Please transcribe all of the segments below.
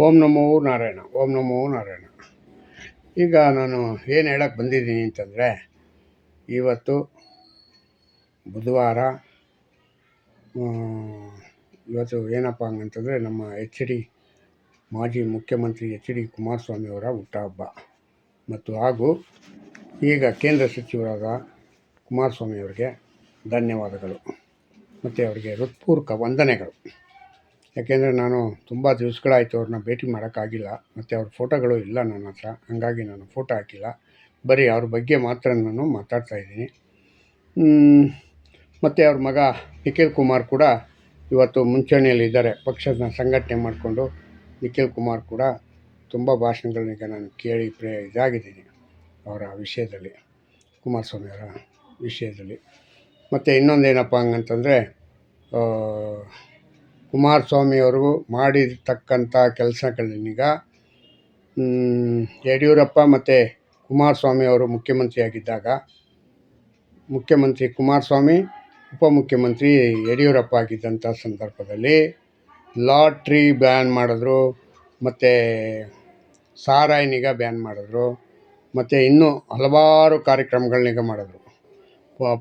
ಓಂ ನಮೋ ನಾರಾಯಣ. ಓಂ ನಮೋ ನಾರಾಯಣ. ಈಗ ನಾನು ಏನು ಹೇಳಕ್ಕೆ ಬಂದಿದ್ದೀನಿ ಅಂತಂದರೆ, ಇವತ್ತು ಬುಧವಾರ. ಇವತ್ತು ಏನಪ್ಪ ಹಂಗಂತಂದರೆ, ನಮ್ಮ ಮಾಜಿ ಮುಖ್ಯಮಂತ್ರಿ HD ಕುಮಾರಸ್ವಾಮಿಯವರ ಹುಟ್ಟುಹಬ್ಬ ಮತ್ತು ಹಾಗೂ ಈಗ ಕೇಂದ್ರ ಸಚಿವರಾದ ಕುಮಾರಸ್ವಾಮಿಯವರಿಗೆ ಧನ್ಯವಾದಗಳು ಮತ್ತು ಅವರಿಗೆ ಹೃತ್ಪೂರ್ವಕ ವಂದನೆಗಳು. ಯಾಕೆಂದರೆ ನಾನು ತುಂಬ ದಿವಸಗಳಾಯಿತು ಅವ್ರನ್ನ ಭೇಟಿ ಮಾಡೋಕ್ಕಾಗಿಲ್ಲ, ಮತ್ತು ಅವ್ರ ಫೋಟೋಗಳು ಇಲ್ಲ ನನ್ನ ಹತ್ರ, ಹಾಗಾಗಿ ನಾನು ಫೋಟೋ ಹಾಕಿಲ್ಲ. ಬರೀ ಅವ್ರ ಬಗ್ಗೆ ಮಾತ್ರ ನಾನು ಮಾತಾಡ್ತಾಯಿದ್ದೀನಿ. ಮತ್ತು ಅವ್ರ ಮಗ ನಿಖಿಲ್ ಕುಮಾರ್ ಕೂಡ ಇವತ್ತು ಮುಂಚೂಣಿಯಲ್ಲಿದ್ದಾರೆ. ಪಕ್ಷದ ಸಂಘಟನೆ ಮಾಡಿಕೊಂಡು ನಿಖಿಲ್ ಕುಮಾರ್ ಕೂಡ ತುಂಬ ಭಾಷಣಗಳನ್ನೀಗ ನಾನು ಕೇಳಿ ಇದಾಗಿದ್ದೀನಿ ಅವರ ವಿಷಯದಲ್ಲಿ, ಕುಮಾರಸ್ವಾಮಿಯವರ ವಿಷಯದಲ್ಲಿ. ಮತ್ತು ಇನ್ನೊಂದೇನಪ್ಪ ಹಂಗಂತಂದರೆ, ಕುಮಾರಸ್ವಾಮಿಯವರು ಮಾಡಿರ್ತಕ್ಕಂಥ ಕೆಲಸಗಳನ್ನೀಗ ಯಡಿಯೂರಪ್ಪ ಮತ್ತು ಕುಮಾರಸ್ವಾಮಿಯವರು ಮುಖ್ಯಮಂತ್ರಿಯಾಗಿದ್ದಾಗ, ಮುಖ್ಯಮಂತ್ರಿ ಕುಮಾರಸ್ವಾಮಿ, ಉಪಮುಖ್ಯಮಂತ್ರಿ ಯಡಿಯೂರಪ್ಪ ಆಗಿದ್ದಂಥ ಸಂದರ್ಭದಲ್ಲಿ ಲಾಟ್ರಿ ಬ್ಯಾನ್ ಮಾಡಿದ್ರು, ಮತ್ತು ಸಾರಾಯಿನೀಗ ಬ್ಯಾನ್ ಮಾಡಿದ್ರು, ಮತ್ತು ಇನ್ನೂ ಹಲವಾರು ಕಾರ್ಯಕ್ರಮಗಳನ್ನೀಗ ಮಾಡಿದ್ರು.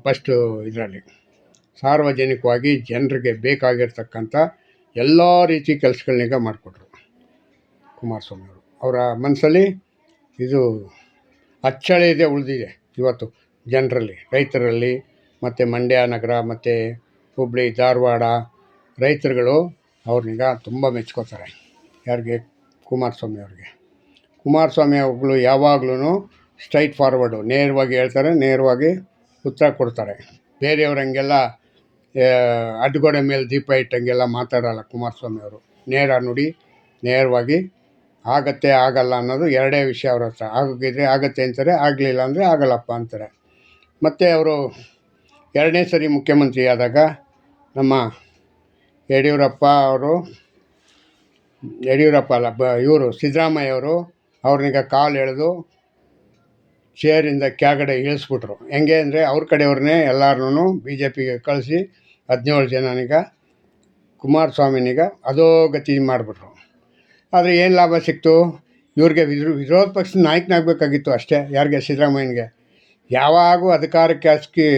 ಫಸ್ಟು ಇದರಲ್ಲಿ ಸಾರ್ವಜನಿಕವಾಗಿ ಜನರಿಗೆ ಬೇಕಾಗಿರ್ತಕ್ಕಂಥ ಎಲ್ಲ ರೀತಿ ಕೆಲಸಗಳನ್ನೀಗ ಮಾಡಿಕೊಟ್ರು ಕುಮಾರಸ್ವಾಮಿಯವರು. ಅವರ ಮನಸ್ಸಲ್ಲಿ ಇದು ಅಚ್ಚಳಿಯದೆ ಉಳಿದಿದೆ ಇವತ್ತು ಜನರಲ್ಲಿ, ರೈತರಲ್ಲಿ, ಮತ್ತು ಮಂಡ್ಯ ನಗರ ಮತ್ತು ಹುಬ್ಬಳ್ಳಿ ಧಾರವಾಡ ರೈತರುಗಳು ಅವ್ರನ್ನೀಗ ತುಂಬ ಮೆಚ್ಕೋತಾರೆ. ಯಾರಿಗೆ? ಕುಮಾರಸ್ವಾಮಿಯವ್ರಿಗೆ. ಕುಮಾರಸ್ವಾಮಿ ಅವ್ಗಳು ಯಾವಾಗ್ಲೂ ಸ್ಟ್ರೈಟ್ ಫಾರ್ವರ್ಡು, ನೇರವಾಗಿ ಹೇಳ್ತಾರೆ, ನೇರವಾಗಿ ಉತ್ತರ ಕೊಡ್ತಾರೆ. ಬೇರೆಯವ್ರು ಹಂಗೆಲ್ಲ ಅಡ್ಡಗೋಡೆ ಮೇಲೆ ದೀಪ ಇಟ್ಟಂಗೆಲ್ಲ ಮಾತಾಡೋಲ್ಲ ಕುಮಾರಸ್ವಾಮಿಯವರು. ನೇರ ನುಡಿ, ನೇರವಾಗಿ ಆಗತ್ತೆ ಆಗಲ್ಲ ಅನ್ನೋದು ಎರಡೇ ವಿಷಯ ಅವ್ರ ಹತ್ರ. ಆಗಿದ್ರೆ ಆಗತ್ತೆ ಅಂತಾರೆ, ಆಗಲಿಲ್ಲ ಅಂದರೆ ಆಗಲ್ಲಪ್ಪ ಅಂತಾರೆ. ಮತ್ತು ಅವರು ಎರಡನೇ ಸರಿ ಮುಖ್ಯಮಂತ್ರಿ ಆದಾಗ ನಮ್ಮ ಯಡಿಯೂರಪ್ಪ ಇವರು ಸಿದ್ದರಾಮಯ್ಯವರು ಅವ್ರನ್ನೀಗ ಕಾಲು ಎಳೆದು ಚೇರಿಂದ ಕೆಳಗಡೆ ಇಳಿಸ್ಬಿಟ್ರು. ಹೆಂಗೆ ಅಂದರೆ, ಅವ್ರ ಕಡೆಯವ್ರನ್ನೇ ಎಲ್ಲರನ್ನೂ BJPಗೆ ಕಳಿಸಿ 17 ಜನನೀಗ ಕುಮಾರಸ್ವಾಮಿನೀಗ ಅದೋ ಗತಿ ಮಾಡಿಬಿಟ್ರು. ಆದರೆ ಏನು ಲಾಭ ಸಿಕ್ತು? ಇವ್ರಿಗೆ ವಿರೋಧ ಪಕ್ಷದ ನಾಯಕನಾಗಬೇಕಾಗಿತ್ತು ಅಷ್ಟೇ. ಯಾರಿಗೆ? ಸಿದ್ದರಾಮಯ್ಯನಿಗೆ. ಯಾವಾಗೂ ಅಧಿಕಾರಕ್ಕೆ ಹಸ್ಕಿ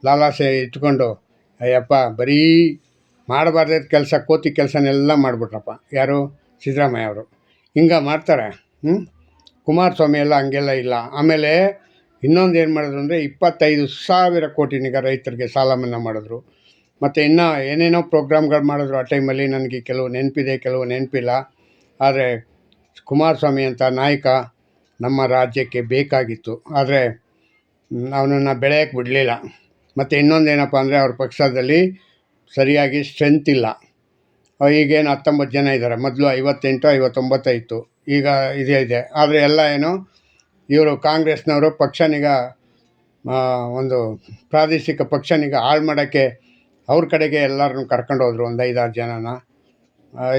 ಲಾಲಾಸೆ ಇಟ್ಕೊಂಡು ಅಯ್ಯಪ್ಪ ಬರೀ ಮಾಡಬಾರ್ದ ಕೆಲಸ, ಕೋತಿ ಕೆಲಸನೆಲ್ಲ ಮಾಡಿಬಿಟ್ರಪ್ಪ. ಯಾರು? ಸಿದ್ದರಾಮಯ್ಯ ಅವರು. ಹಿಂಗೆ ಮಾಡ್ತಾರೆ. ಕುಮಾರಸ್ವಾಮಿ ಎಲ್ಲ ಹಂಗೆಲ್ಲ ಇಲ್ಲ. ಆಮೇಲೆ ಇನ್ನೊಂದು ಏನು ಮಾಡಿದ್ರು ಅಂದರೆ, 25,000 ಕೋಟಿನೀಗ ರೈತರಿಗೆ ಸಾಲ ಮನ್ನಾ ಮಾಡಿದ್ರು. ಮತ್ತು ಇನ್ನೂ ಏನೇನೋ ಪ್ರೋಗ್ರಾಮ್ಗಳು ಮಾಡಿದ್ರು. ಆ ಟೈಮಲ್ಲಿ ನನಗೆ ಕೆಲವು ನೆನಪಿದೆ, ಕೆಲವು ನೆನಪಿಲ್ಲ. ಆದರೆ ಕುಮಾರಸ್ವಾಮಿ ಅಂತ ನಾಯಕ ನಮ್ಮ ರಾಜ್ಯಕ್ಕೆ ಬೇಕಾಗಿತ್ತು. ಆದರೆ ಅವನನ್ನು ಬೆಳೆಯೋಕ್ಕೆ ಬಿಡಲಿಲ್ಲ. ಮತ್ತು ಇನ್ನೊಂದೇನಪ್ಪ ಅಂದರೆ, ಅವ್ರ ಪಕ್ಷದಲ್ಲಿ ಸರಿಯಾಗಿ ಸ್ಟ್ರೆಂತ್ ಇಲ್ಲ. ಈಗೇನು 19 ಜನ ಇದ್ದಾರೆ. ಮೊದಲು 58, 59 ಇತ್ತು. ಈಗ ಇದೇ ಇದೆ. ಆದರೆ ಎಲ್ಲ ಏನು, ಇವರು ಕಾಂಗ್ರೆಸ್ನವರು ಪಕ್ಷನೀಗ ಒಂದು ಪ್ರಾದೇಶಿಕ ಪಕ್ಷನೀಗ ಹಾಳು ಮಾಡೋಕ್ಕೆ ಅವ್ರ ಕಡೆಗೆ ಎಲ್ಲರನ್ನೂ ಕರ್ಕೊಂಡು ಹೋದರು. ಒಂದು 5-6 ಜನನ.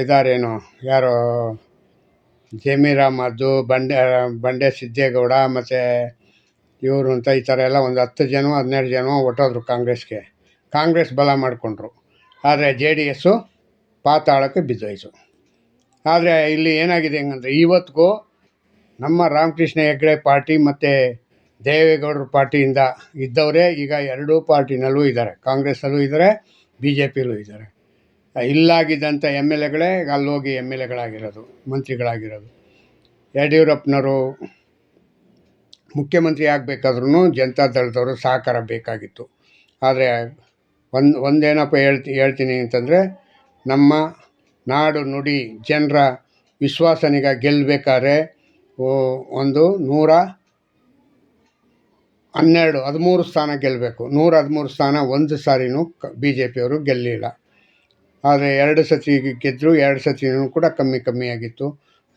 ಇದಾರೇನು, ಯಾರು, ಜಮೀರ್ ಅಹ್ಮದ್, ಬಂಡೆ ಸಿದ್ದೇಗೌಡ, ಮತ್ತು ಇವರು ಅಂತ ಈ ಥರ ಎಲ್ಲ ಒಂದು 10 ಜನ 12 ಜನ ಹೊಟ್ಟೋದ್ರು ಕಾಂಗ್ರೆಸ್ಗೆ. ಕಾಂಗ್ರೆಸ್ ಬಲ ಮಾಡಿಕೊಂಡ್ರು. ಆದರೆ JDS ಪಾತಾಳಕ್ಕೆ ಬಿದ್ದೋಯ್ತು. ಆದರೆ ಇಲ್ಲಿ ಏನಾಗಿದೆ ಹೆಂಗಂದರೆ, ಇವತ್ತಿಗೂ ನಮ್ಮ ರಾಮಕೃಷ್ಣ ಹೆಗಡೆ ಪಾರ್ಟಿ ಮತ್ತು ದೇವೇಗೌಡರ ಪಾರ್ಟಿಯಿಂದ ಇದ್ದವರೇ ಈಗ ಎರಡೂ ಪಾರ್ಟಿನಲ್ಲೂ ಇದ್ದಾರೆ. ಕಾಂಗ್ರೆಸ್ಸಲ್ಲೂ ಇದ್ದಾರೆ, BJPಯಲ್ಲೂ ಇದ್ದಾರೆ. ಇಲ್ಲಾಗಿದ್ದಂಥ MLAಗಳೇ ಅಲ್ಲೋಗಿ MLAಗಳಾಗಿರೋದು, ಮಂತ್ರಿಗಳಾಗಿರೋದು. ಯಡಿಯೂರಪ್ಪನವರು ಮುಖ್ಯಮಂತ್ರಿ ಆಗಬೇಕಾದ್ರೂ ಜನತಾದಳದವರು ಸಹಕಾರ ಬೇಕಾಗಿತ್ತು. ಆದರೆ ಒಂದೇನಪ್ಪ ಹೇಳ್ತೀನಿ ಅಂತಂದರೆ, ನಮ್ಮ ನಾಡು ನುಡಿ ಜನರ ವಿಶ್ವಾಸನೀಗ ಗೆಲ್ಲಬೇಕಾದ್ರೆ ಒಂದು 113 ಸ್ಥಾನ ಗೆಲ್ಲಬೇಕು. 113 ಸ್ಥಾನ ಒಂದು ಸಾರಿನೂ BJPಯವರು ಗೆಲ್ಲಲಿಲ್ಲ. ಆದರೆ 2 ಸತಿ ಗೆದ್ದರು, 2 ಸತಿನೂ ಕೂಡ ಕಮ್ಮಿಯಾಗಿತ್ತು.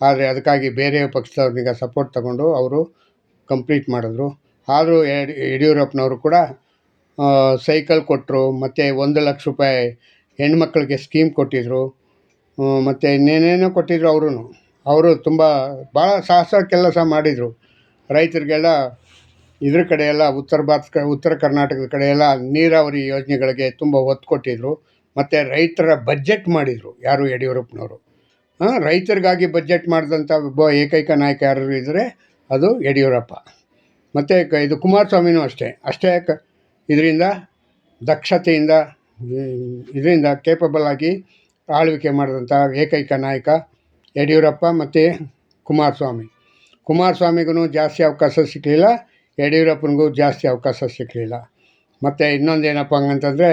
ಆದರೆ ಅದಕ್ಕಾಗಿ ಬೇರೆ ಪಕ್ಷದವ್ರನ್ನೀಗ ಸಪೋರ್ಟ್ ತಗೊಂಡು ಅವರು ಕಂಪ್ಲೀಟ್ ಮಾಡಿದ್ರು. ಆದರೂ ಯಡಿಯೂರಪ್ಪನವರು ಕೂಡ ಸೈಕಲ್ ಕೊಟ್ಟರು, ಮತ್ತು 1 ಲಕ್ಷ ರೂಪಾಯಿ ಹೆಣ್ಮಕ್ಳಿಗೆ ಸ್ಕೀಮ್ ಕೊಟ್ಟಿದ್ದರು, ಮತ್ತು ಇನ್ನೇನೇನೋ ಕೊಟ್ಟಿದ್ರು. ಅವರು ತುಂಬ ಭಾಳ ಸಾಹಸ ಕೆಲಸ ಮಾಡಿದರು. ರೈತರಿಗೆಲ್ಲ ಇದ್ರ ಕಡೆ ಎಲ್ಲ ಉತ್ತರ ಕರ್ನಾಟಕದ ಕಡೆ ಎಲ್ಲ ನೀರಾವರಿ ಯೋಜನೆಗಳಿಗೆ ತುಂಬ ಒತ್ತು ಕೊಟ್ಟಿದ್ದರು. ಮತ್ತು ರೈತರ ಬಜೆಟ್ ಮಾಡಿದರು ಯಾರು? ಯಡಿಯೂರಪ್ಪನವರು. ರೈತರಿಗಾಗಿ ಬಜೆಟ್ ಮಾಡಿದಂಥ ಒಬ್ಬ ಏಕೈಕ ನಾಯಕ ಯಾರು ಇದ್ದರೆ ಅದು ಯಡಿಯೂರಪ್ಪ. ಮತ್ತು ಇದು ಕುಮಾರಸ್ವಾಮಿನೂ ಅಷ್ಟೇ ಇದರಿಂದ ದಕ್ಷತೆಯಿಂದ ಇದರಿಂದ ಕೇಪಬಲ್ ಆಗಿ ಆಳ್ವಿಕೆ ಮಾಡಿದಂಥ ಏಕೈಕ ನಾಯಕ ಯಡಿಯೂರಪ್ಪ ಮತ್ತು ಕುಮಾರಸ್ವಾಮಿಗೂ ಜಾಸ್ತಿ ಅವಕಾಶ ಸಿಕ್ಕಲಿಲ್ಲ, ಯಡಿಯೂರಪ್ಪನಿಗೂ ಜಾಸ್ತಿ ಅವಕಾಶ ಸಿಕ್ಕಲಿಲ್ಲ. ಮತ್ತು ಇನ್ನೊಂದೇನಪ್ಪ ಹಂಗಂತಂದರೆ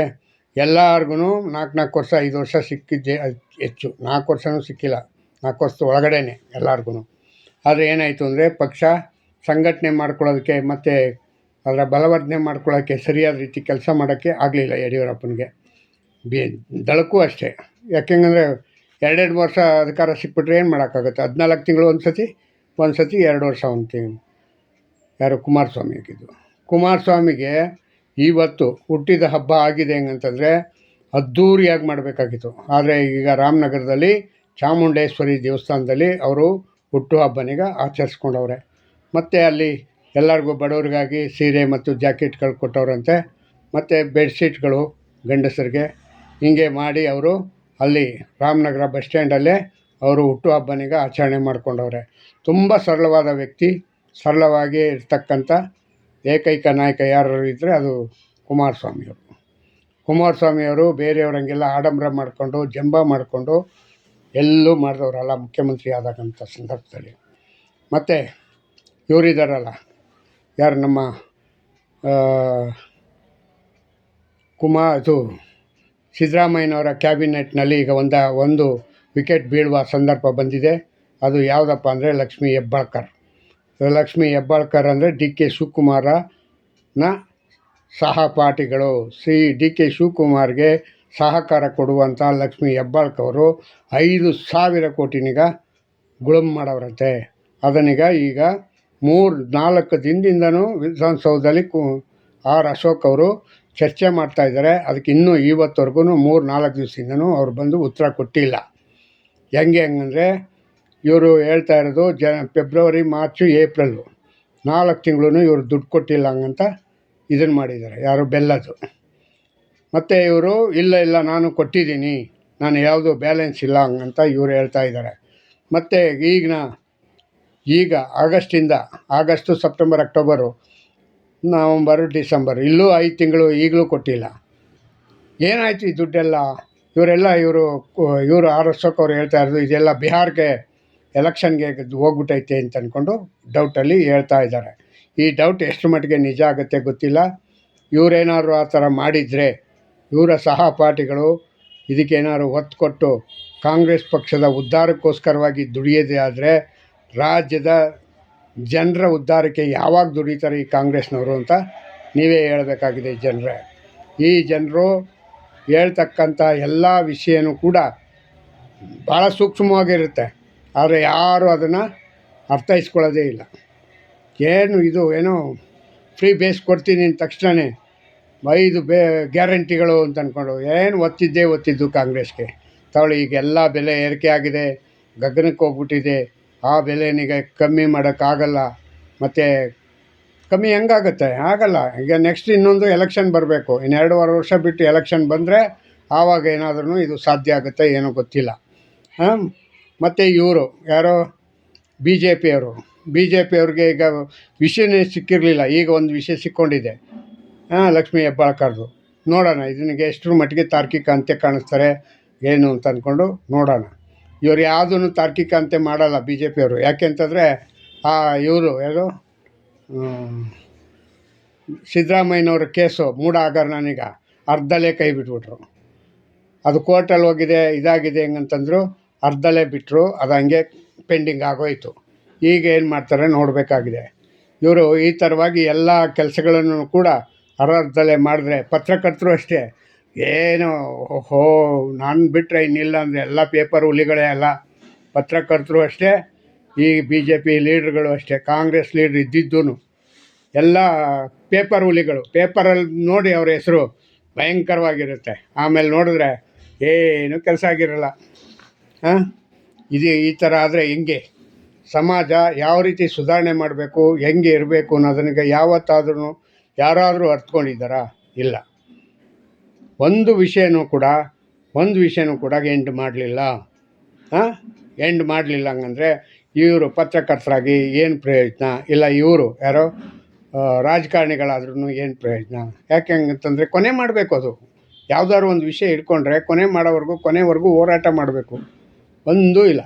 ಎಲ್ಲರಿಗೂ 4 ವರ್ಷ 5 ವರ್ಷ ಸಿಕ್ಕಿದ್ದೆ ಹೆಚ್ಚು. 4 ವರ್ಷವೂ ಸಿಕ್ಕಿಲ್ಲ, 4 ವರ್ಷದ ಒಳಗಡೆನೆ ಎಲ್ಲರಿಗೂ. ಆದರೆ ಏನಾಯಿತು ಅಂದರೆ ಪಕ್ಷ ಸಂಘಟನೆ ಮಾಡ್ಕೊಳ್ಳೋದಕ್ಕೆ ಮತ್ತು ಅದರ ಬಲವರ್ಧನೆ ಮಾಡ್ಕೊಳ್ಳೋಕ್ಕೆ ಸರಿಯಾದ ರೀತಿ ಕೆಲಸ ಮಾಡೋಕ್ಕೆ ಆಗಲಿಲ್ಲ ಯಡಿಯೂರಪ್ಪನಿಗೆ. ದಳಕ್ಕೂ ಅಷ್ಟೇ. ಯಾಕೆಂದರೆ 2 ವರ್ಷ ಅಧಿಕಾರ ಸಿಕ್ಬಿಟ್ರೆ ಏನು ಮಾಡೋಕ್ಕಾಗುತ್ತೆ? 14 ತಿಂಗಳು ಒಂದು ಸತಿ 2 ವರ್ಷ ಒಂದು ತಿಂಗಳು. ಯಾರು? ಕುಮಾರಸ್ವಾಮಿ ಆಗಿದ್ದು. ಕುಮಾರಸ್ವಾಮಿಗೆ ಇವತ್ತು ಹುಟ್ಟಿದ ಹಬ್ಬ ಆಗಿದೆ ಹೆಂಗಂತಂದರೆ ಅದ್ಧೂರಿಯಾಗಿ ಮಾಡಬೇಕಾಗಿತ್ತು. ಆದರೆ ಈಗ ರಾಮನಗರದಲ್ಲಿ ಚಾಮುಂಡೇಶ್ವರಿ ದೇವಸ್ಥಾನದಲ್ಲಿ ಅವರು ಹುಟ್ಟುಹಬ್ಬನೀಗ ಆಚರಿಸ್ಕೊಂಡವ್ರೆ. ಮತ್ತು ಅಲ್ಲಿ ಎಲ್ಲರಿಗೂ ಬಡವ್ರಿಗಾಗಿ ಸೀರೆ ಮತ್ತು ಜಾಕೆಟ್ಗಳು ಕೊಟ್ಟವ್ರಂತೆ, ಮತ್ತು ಬೆಡ್ಶೀಟ್ಗಳು ಗಂಡಸರಿಗೆ. ಹೀಗೆ ಮಾಡಿ ಅವರು ಅಲ್ಲಿ ರಾಮನಗರ ಬಸ್ ಸ್ಟ್ಯಾಂಡಲ್ಲೇ ಅವರು ಹುಟ್ಟುಹಬ್ಬನೀಗ ಆಚರಣೆ ಮಾಡ್ಕೊಂಡವ್ರೆ. ತುಂಬ ಸರಳವಾದ ವ್ಯಕ್ತಿ, ಸರಳವಾಗಿ ಇರ್ತಕ್ಕಂಥ ಏಕೈಕ ನಾಯಕ ಯಾರು ಇದ್ದರೆ ಅದು ಕುಮಾರಸ್ವಾಮಿಯವರು. ಬೇರೆಯವ್ರಂಗೆಲ್ಲ ಆಡಂಬರ ಮಾಡಿಕೊಂಡು ಜಂಬ ಮಾಡಿಕೊಂಡು ಎಲ್ಲೂ ಮಾಡಿದವರಲ್ಲ ಮುಖ್ಯಮಂತ್ರಿ ಆದಾಗಂಥ ಸಂದರ್ಭದಲ್ಲಿ. ಮತ್ತು ಇವರಿದ್ದಾರಲ್ಲ, ಯಾರು ನಮ್ಮ ಸಿದ್ದರಾಮಯ್ಯನವರ ಕ್ಯಾಬಿನೆಟ್ನಲ್ಲಿ ಈಗ ಒಂದು ವಿಕೆಟ್ ಬೀಳುವ ಸಂದರ್ಭ ಬಂದಿದೆ. ಅದು ಯಾವುದಪ್ಪ ಅಂದರೆ ಲಕ್ಷ್ಮೀ ಹೆಬ್ಬಾಳ್ಕರ್ ಅಂದರೆ ಡಿ ಕೆ ಶಿವಕುಮಾರನ ಸಹಪಾಠಿಗಳು. ಡಿ ಕೆ ಶಿವಕುಮಾರ್ಗೆ ಸಹಕಾರ ಕೊಡುವಂಥ ಲಕ್ಷ್ಮೀ ಹೆಬ್ಬಾಳ್ಕರು 5,000 ಕೋಟಿನೀಗ ಗುಳುಂ ಮಾಡವ್ರಂತೆ. ಅದನ್ನೀಗ ಈಗ 3-4 ದಿನದಿಂದನೂ ವಿಧಾನಸೌಧದಲ್ಲಿ ಆರ್ ಅಶೋಕ್ ಅವರು ಚರ್ಚೆ ಮಾಡ್ತಾಯಿದ್ದಾರೆ. ಅದಕ್ಕೆ ಇನ್ನೂ ಇವತ್ತವರೆಗೂ 3-4 ದಿವಸದಿಂದನೂ ಅವ್ರು ಬಂದು ಉತ್ತರ ಕೊಟ್ಟಿಲ್ಲ. ಹೆಂಗಂದರೆ ಇವರು ಹೇಳ್ತಾ ಇರೋದು ಫೆಬ್ರವರಿ, ಮಾರ್ಚು, ಏಪ್ರಿಲು 4 ತಿಂಗಳು ಇವರು ದುಡ್ಡು ಕೊಟ್ಟಿಲ್ಲ ಹಂಗಂತ ಇದನ್ನು ಮಾಡಿದ್ದಾರೆ. ಯಾರು? ಬೆಲ್ಲದು. ಮತ್ತು ಇವರು ಇಲ್ಲ ನಾನು ಕೊಟ್ಟಿದ್ದೀನಿ, ನಾನು ಯಾವುದೂ ಬ್ಯಾಲೆನ್ಸ್ ಇಲ್ಲ ಹಂಗಂತ ಇವರು ಹೇಳ್ತಾ ಇದ್ದಾರೆ. ಮತ್ತು ಈಗ August, September, October, November, December ಇಲ್ಲೂ 5 ತಿಂಗಳು ಈಗಲೂ ಕೊಟ್ಟಿಲ್ಲ. ಏನಾಯಿತು ಈ ದುಡ್ಡೆಲ್ಲ? ಇವರು ಆರ್ ಅಶೋಕ್ ಅವರು ಹೇಳ್ತಾ ಇರೋದು ಇದೆಲ್ಲ ಬಿಹಾರ್ಗೆ ಎಲೆಕ್ಷನ್ಗೆ ಹೋಗ್ಬಿಟ್ಟೈತೆ ಅಂತ ಅಂದ್ಕೊಂಡು ಡೌಟಲ್ಲಿ ಹೇಳ್ತಾ ಇದ್ದಾರೆ. ಈ ಡೌಟ್ ಎಷ್ಟು ಮಟ್ಟಿಗೆ ನಿಜ ಆಗುತ್ತೆ ಗೊತ್ತಿಲ್ಲ. ಇವರೇನಾದ್ರು ಆ ಥರ ಮಾಡಿದರೆ ಇವರ ಸಹಪಾಠಿಗಳು ಇದಕ್ಕೇನಾದ್ರು ಒತ್ತು ಕೊಟ್ಟು ಕಾಂಗ್ರೆಸ್ ಪಕ್ಷದ ಉದ್ಧಾರಕ್ಕೋಸ್ಕರವಾಗಿ ದುಡಿಯೋದೇ ಆದರೆ ರಾಜ್ಯದ ಜನರ ಉದ್ಧಾರಕ್ಕೆ ಯಾವಾಗ ದುಡಿತಾರೆ ಈ ಕಾಂಗ್ರೆಸ್ನವರು ಅಂತ ನೀವೇ ಹೇಳಬೇಕಾಗಿದೆ ಜನರೇ. ಈ ಜನರು ಹೇಳ್ತಕ್ಕಂಥ ಎಲ್ಲ ವಿಷಯನೂ ಕೂಡ ಭಾಳ ಸೂಕ್ಷ್ಮವಾಗಿರುತ್ತೆ, ಆದರೆ ಯಾರೂ ಅದನ್ನು ಅರ್ಥೈಸ್ಕೊಳ್ಳೋದೇ ಇಲ್ಲ. ಏನೋ ಫ್ರೀ ಬೇಸ್ ಕೊಡ್ತೀನಿ ಅಂದ ತಕ್ಷಣವೇ 5 ಗ್ಯಾರಂಟಿಗಳು ಅಂತ ಅಂದ್ಕೊಂಡು ಏನು ಒತ್ತಿದ್ದು ಕಾಂಗ್ರೆಸ್ಗೆ. ತಗೊಳ್ಳಿ, ಈಗ ಎಲ್ಲ ಬೆಲೆ ಏರಿಕೆ ಆಗಿದೆ, ಗಗನಕ್ಕೆ ಹೋಗ್ಬಿಟ್ಟಿದೆ. ಆ ಬೆಲೆನೀಗ ಕಮ್ಮಿ ಮಾಡೋಕ್ಕಾಗಲ್ಲ. ಮತ್ತು ಕಮ್ಮಿ ಹೆಂಗಾಗುತ್ತೆ? ಆಗಲ್ಲ. ಈಗ ನೆಕ್ಸ್ಟ್ ಇನ್ನೊಂದು ಎಲೆಕ್ಷನ್ ಬರಬೇಕು. ಇನ್ನು 2.5 ವರ್ಷ ಬಿಟ್ಟು ಎಲೆಕ್ಷನ್ ಬಂದರೆ ಆವಾಗ ಏನಾದ್ರೂ ಇದು ಸಾಧ್ಯ ಆಗುತ್ತೆ, ಏನೋ ಗೊತ್ತಿಲ್ಲ. ಮತ್ತು ಇವರು ಯಾರೋ ಬಿ ಜೆ ಪಿಯವ್ರಿಗೆ ಈಗ ವಿಷಯನೇ ಸಿಕ್ಕಿರಲಿಲ್ಲ, ಈಗ ಒಂದು ವಿಷಯ ಸಿಕ್ಕೊಂಡಿದೆ, ಲಕ್ಷ್ಮೀ ಹೆಬ್ಬಾಳ್ಕರ್ದು. ನೋಡೋಣ ಇದನಿಗೆ ಎಷ್ಟರ ಮಟ್ಟಿಗೆ ತಾರ್ಕಿಕ ಅಂತ್ಯ ಕಾಣಿಸ್ತಾರೆ ಏನು ಅಂತ ಅಂದ್ಕೊಂಡು ನೋಡೋಣ. ಇವರು ಯಾವುದೂ ತಾರ್ಕಿಕ ಅಂತ್ಯ ಮಾಡಲ್ಲ ಬಿ ಜೆ ಪಿಯವರು. ಯಾಕೆ ಅಂತಂದರೆ ಇವರು ಯಾರು ಸಿದ್ದರಾಮಯ್ಯನವ್ರ ಕೇಸು ಮೂಢ ಹಗರಣನೀಗ ಅರ್ಧಲ್ಲೇ ಕೈ ಬಿಟ್ಬಿಟ್ರು. ಅದು ಕೋರ್ಟಲ್ಲಿ ಹೋಗಿದೆ, ಇದಾಗಿದೆ ಹೆಂಗಂತಂದರು, ಅರ್ಧಲ್ಲೇ ಬಿಟ್ಟರು. ಅದು ಹಂಗೆ ಪೆಂಡಿಂಗ್ ಆಗೋಯಿತು. ಈಗ ಏನು ಮಾಡ್ತಾರೆ ನೋಡಬೇಕಾಗಿದೆ. ಇವರು ಈ ಥರವಾಗಿ ಎಲ್ಲ ಕೆಲಸಗಳನ್ನು ಕೂಡ ಅರ್ಧದಲ್ಲೇ ಮಾಡಿದ್ರೆ, ಪತ್ರಕರ್ತರು ಅಷ್ಟೇ, ಏನು ನಾನು ಬಿಟ್ಟರೆ ಇನ್ನಿಲ್ಲ ಅಂದರೆ ಎಲ್ಲ ಪೇಪರ್ ಹುಲಿಗಳೇ ಅಲ್ಲ. ಪತ್ರಕರ್ತರು ಅಷ್ಟೇ, ಈ ಬಿ ಜೆ ಪಿ ಲೀಡ್ರುಗಳು ಅಷ್ಟೇ, ಕಾಂಗ್ರೆಸ್ ಲೀಡ್ರ್ ಇದ್ದಿದ್ದೂ ಎಲ್ಲ ಪೇಪರ್ ಹುಲಿಗಳು. ಪೇಪರಲ್ಲಿ ನೋಡಿ ಅವ್ರ ಹೆಸರು ಭಯಂಕರವಾಗಿರುತ್ತೆ, ಆಮೇಲೆ ನೋಡಿದ್ರೆ ಏನೂ ಕೆಲಸ ಆಗಿರಲ್ಲ. ಈ ಥರ ಆದರೆ ಹೆಂಗೆ ಸಮಾಜ ಯಾವ ರೀತಿ ಸುಧಾರಣೆ ಮಾಡಬೇಕು, ಹೆಂಗೆ ಇರಬೇಕು ಅನ್ನೋದನಿಗೆ ಯಾವತ್ತಾದ್ರೂ ಯಾರಾದರೂ ಅರ್ಥಕೊಂಡಿದ್ದಾರಾ? ಇಲ್ಲ. ಒಂದು ವಿಷಯನೂ ಕೂಡ ಎಂಡ್ ಮಾಡಲಿಲ್ಲ. ಎಂಡ್ ಮಾಡಲಿಲ್ಲ ಹಂಗಂದರೆ ಇವರು ಪತ್ರಕರ್ತರಾಗಿ ಏನು ಪ್ರಯೋಜನ? ಇಲ್ಲ ಇವರು ಯಾರೋ ರಾಜಕಾರಣಿಗಳಾದ್ರೂ ಏನು ಪ್ರಯೋಜನ? ಯಾಕೆ ಹಂಗಂತಂದರೆ ಕೊನೆ ಮಾಡಬೇಕು. ಅದು ಯಾವುದಾದ್ರು ಒಂದು ವಿಷಯ ಇಟ್ಕೊಂಡ್ರೆ ಕೊನೆವರೆಗೂ ಹೋರಾಟ ಮಾಡಬೇಕು. ಒಂದೂ ಇಲ್ಲ.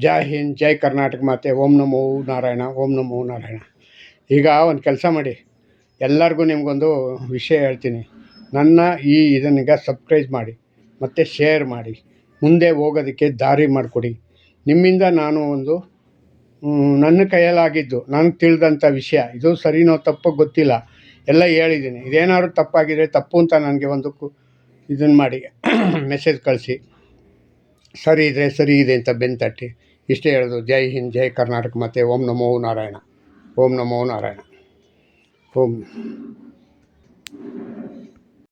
ಜೈ ಹಿಂದ್, ಜೈ ಕರ್ನಾಟಕ ಮಾತೆ. ಓಂ ನಮೋ ನಾರಾಯಣ, ಓಂ ನಮೋ ನಾರಾಯಣ. ಈಗ ಒಂದು ಕೆಲಸ ಮಾಡಿ, ಎಲ್ಲರಿಗೂ ನಿಮಗೊಂದು ವಿಷಯ ಹೇಳ್ತೀನಿ. ನನ್ನ ಇದನ್ನೀಗ ಸಬ್ಸ್ಕ್ರೈಬ್ ಮಾಡಿ ಮತ್ತು ಶೇರ್ ಮಾಡಿ, ಮುಂದೆ ಹೋಗೋದಕ್ಕೆ ದಾರಿ ಮಾಡಿಕೊಡಿ. ನಿಮ್ಮಿಂದ ನಾನು ಒಂದು ನನ್ನ ಕೈಯಲ್ಲಾಗಿದ್ದು ನನಗೆ ತಿಳಿದಂಥ ವಿಷಯ, ಇದು ಸರಿನೋ ತಪ್ಪೋ ಗೊತ್ತಿಲ್ಲ, ಎಲ್ಲ ಹೇಳಿದ್ದೀನಿ. ಇದೇನಾದ್ರು ತಪ್ಪಾಗಿದ್ರೆ ತಪ್ಪು ಅಂತ ನನಗೆ ಒಂದು ಇದನ್ನು ಮಾಡಿ ಮೆಸೇಜ್ ಕಳಿಸಿ. ಸರಿ ಇದ್ದರೆ ಸರಿ ಇದೆ ಅಂತ ಬೆನ್ನು ತಟ್ಟಿ. ಇಷ್ಟೇ ಹೇಳೋದು. ಜೈ ಹಿಂದ್, ಜೈ ಕರ್ನಾಟಕ ಮಾತೆ. ಓಂ ನಮೋ ನಾರಾಯಣ, ಓಂ ನಮೋ ನಾರಾಯಣ, ಓಂ.